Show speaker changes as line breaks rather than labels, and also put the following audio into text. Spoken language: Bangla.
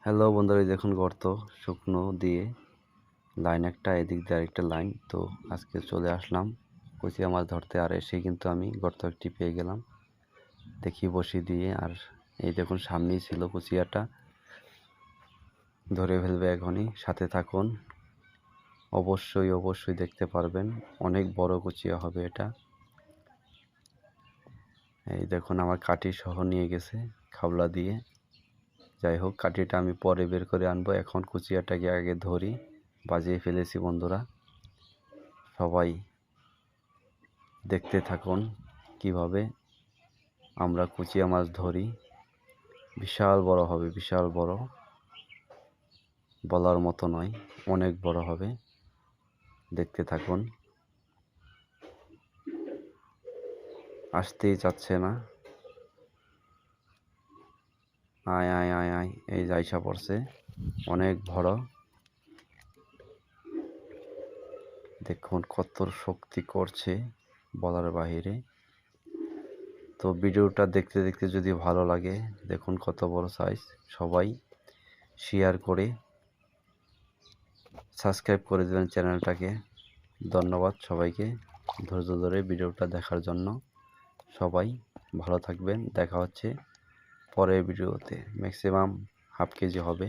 হ্যালো বন্ধুরা, এই দেখুন গর্ত শুকনো দিয়ে লাইন একটা, এদিক দিয়ে আরেকটা লাইন। তো আজকে চলে আসলাম কুচিয়া মাছ ধরতে, আর এসে কিন্তু আমি গর্ত একটি পেয়ে গেলাম, দেখি বসি দিয়ে। আর এই দেখুন সামনেই ছিল কুচিয়াটা, ধরে ফেলবে এখনই। সাথে থাকুন, অবশ্যই অবশ্যই দেখতে পারবেন, অনেক বড় কুচিয়া হবে এটা। এই দেখুন আমার কাঠি সহ নিয়ে গেছে খাবলা দিয়ে। যাই হোক, কাঠিটা আমি পরে বের করে আনবো, এখন কুচিয়াটাকে আগে ধরি। বাজিয়ে ফেলেছি বন্ধুরা, সবাই দেখতে থাকুন কিভাবে আমরা কুচিয়া মাছ ধরি। বিশাল বড় হবে, বিশাল বড়, বলার মতো নয়, অনেক বড় হবে। দেখতে থাকুন, আসতেই চাচ্ছে না। আয় আয় আয় আয়, এই যাইসা পড়ছে, অনেক বড়। দেখুন কত শক্তি করছে, বলার বাহিরে। তো ভিডিওটা দেখতে দেখতে যদি ভালো লাগে, দেখুন কত বড় সাইজ। সবাই শেয়ার করে সাবস্ক্রাইব করে দেবেন চ্যানেলটাকে। ধন্যবাদ সবাইকে ধৈর্য ধরে ভিডিওটা দেখার জন্য। সবাই ভালো থাকবেন, দেখা হচ্ছে পরের ভিডিওতে। ম্যাক্সিমাম হাফ কেজি হবে।